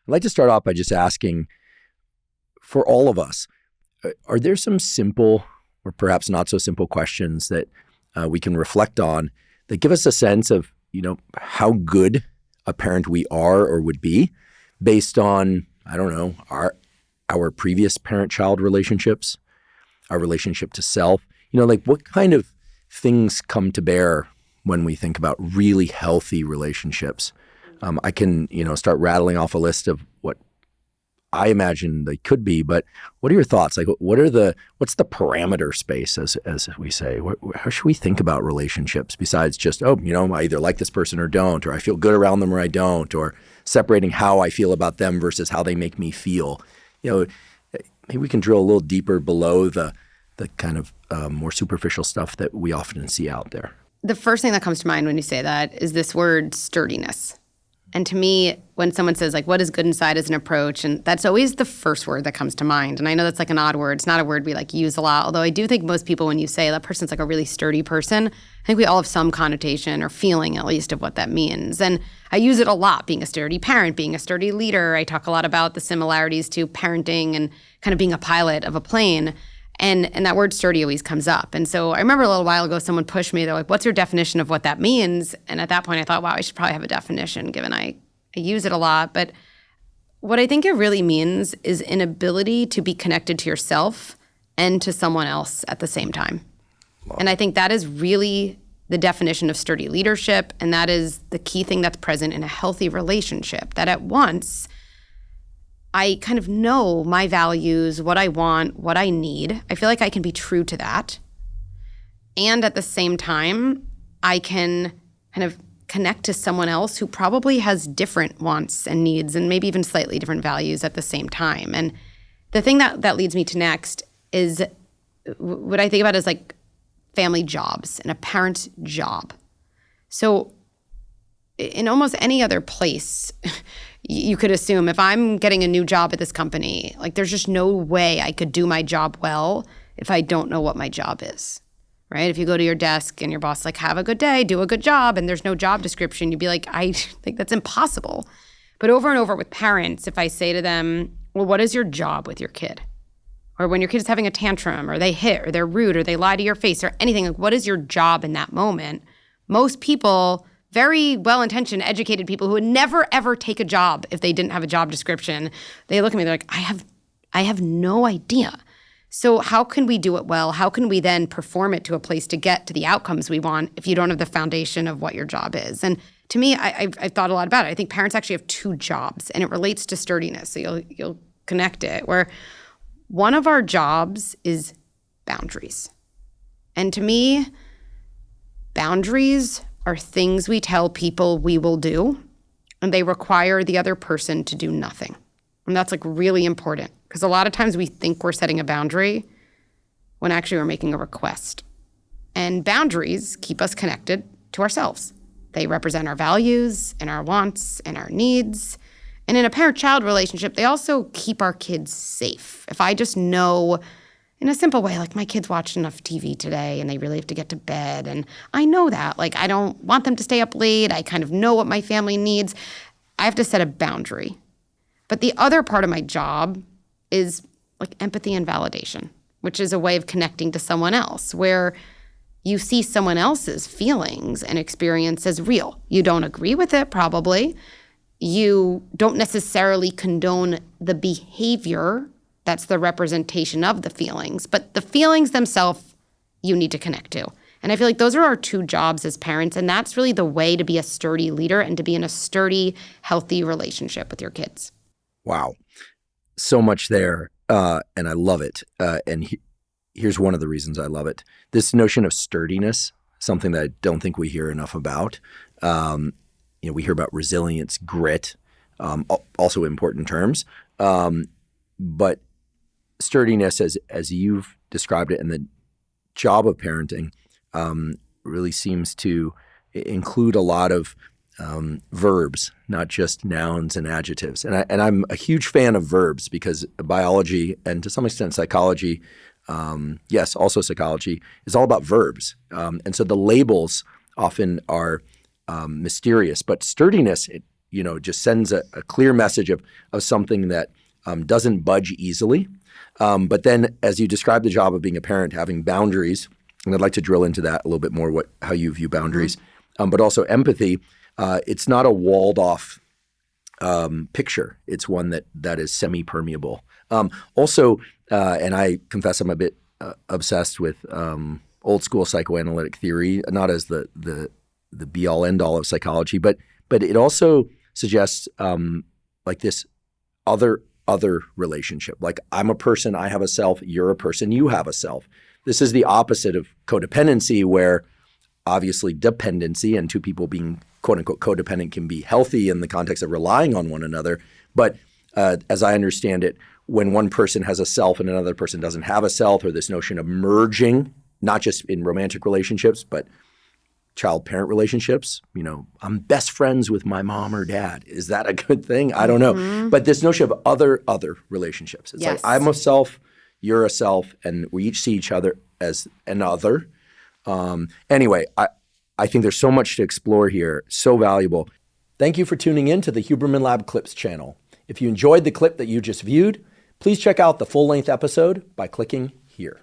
I'd like to start off by just asking, for all of us, are there some simple or perhaps not so simple questions that we can reflect on that give us a sense of, how good a parent we are or would be based on, I don't know, our previous parent-child relationships, our relationship to self? What kind of things come to bear when we think about really healthy relationships? I can, start rattling off a list of what I imagine they could be, but what are your thoughts? What's the parameter space, as we say? How should we think about relationships besides just, I either like this person or don't, or I feel good around them or I don't, or separating how I feel about them versus how they make me feel? Maybe we can drill a little deeper below the kind of more superficial stuff that we often see out there. The first thing that comes to mind when you say that is this word sturdiness. And to me, when someone says, what is good inside as an approach, and that's always the first word that comes to mind. And I know that's an odd word. It's not a word we use a lot, although I do think most people, when you say that person's a really sturdy person, I think we all have some connotation or feeling, at least, of what that means. And I use it a lot, being a sturdy parent, being a sturdy leader. I talk a lot about the similarities to parenting and kind of being a pilot of a plane. And that word sturdy always comes up. And so I remember a little while ago, someone pushed me. They're like, what's your definition of what that means? And at that point, I thought, wow, I should probably have a definition, given I use it a lot. But what I think it really means is an ability to be connected to yourself and to someone else at the same time. Wow. And I think that is really the definition of sturdy leadership. And that is the key thing that's present in a healthy relationship, that at once I kind of know my values, what I want, what I need. I feel like I can be true to that. And at the same time, I can kind of connect to someone else who probably has different wants and needs and maybe even slightly different values at the same time. And the thing that leads me to next is what I think about is family jobs and a parent's job. So in almost any other place, you could assume if I'm getting a new job at this company, there's just no way I could do my job well if I don't know what my job is, right? If you go to your desk and your boss is have a good day, do a good job, and there's no job description, you'd be like, I think that's impossible. But over and over with parents, if I say to them, well, what is your job with your kid? Or when your kid is having a tantrum, or they hit, or they're rude, or they lie to your face, or anything, what is your job in that moment? Most people, very well-intentioned, educated people who would never, ever take a job if they didn't have a job description, they look at me, they're like, I have no idea. So how can we do it well? How can we then perform it to a place to get to the outcomes we want if you don't have the foundation of what your job is? And to me, I've thought a lot about it. I think parents actually have two jobs, and it relates to sturdiness. So you'll connect it, where one of our jobs is boundaries. And to me, boundaries are things we tell people we will do, and they require the other person to do nothing. And that's really important, because a lot of times we think we're setting a boundary when actually we're making a request. And boundaries keep us connected to ourselves. They represent our values and our wants and our needs. And in a parent-child relationship, they also keep our kids safe. If I just know in a simple way, my kids watched enough TV today and they really have to get to bed, and I know that. I don't want them to stay up late. I kind of know what my family needs. I have to set a boundary. But the other part of my job is empathy and validation, which is a way of connecting to someone else, where you see someone else's feelings and experience as real. You don't agree with it, probably. You don't necessarily condone the behavior that's the representation of the feelings, but the feelings themselves you need to connect to. And I feel those are our two jobs as parents, and that's really the way to be a sturdy leader and to be in a sturdy, healthy relationship with your kids. Wow. So much there, and I love it. Here's one of the reasons I love it. This notion of sturdiness, something that I don't think we hear enough about. We hear about resilience, grit, also important terms. But sturdiness, as you've described it, and the job of parenting really seems to include a lot of verbs, not just nouns and adjectives. And I'm a huge fan of verbs, because biology and to some extent psychology, yes, also psychology, is all about verbs. And so the labels often are mysterious, but sturdiness, just sends a clear message of something that doesn't budge easily. But then as you describe the job of being a parent, having boundaries, and I'd like to drill into that a little bit more, how you view boundaries, but also empathy, it's not a walled off picture. It's one that is semi-permeable. Also, and I confess I'm a bit obsessed with old school psychoanalytic theory, not as the be all end all of psychology, but it also suggests like this other relationship. Like I'm a person, I have a self, you're a person, you have a self. This is the opposite of codependency, where obviously dependency and two people being quote unquote codependent can be healthy in the context of relying on one another. But as I understand it, when one person has a self and another person doesn't have a self, or this notion of merging, not just in romantic relationships, but child-parent relationships, I'm best friends with my mom or dad. Is that a good thing? I don't know. But this notion of other relationships. It's like I'm a self, you're a self, and we each see each other as an other. Anyway, I think there's so much to explore here, so valuable. Thank you for tuning in to the Huberman Lab Clips channel. If you enjoyed the clip that you just viewed, please check out the full-length episode by clicking here.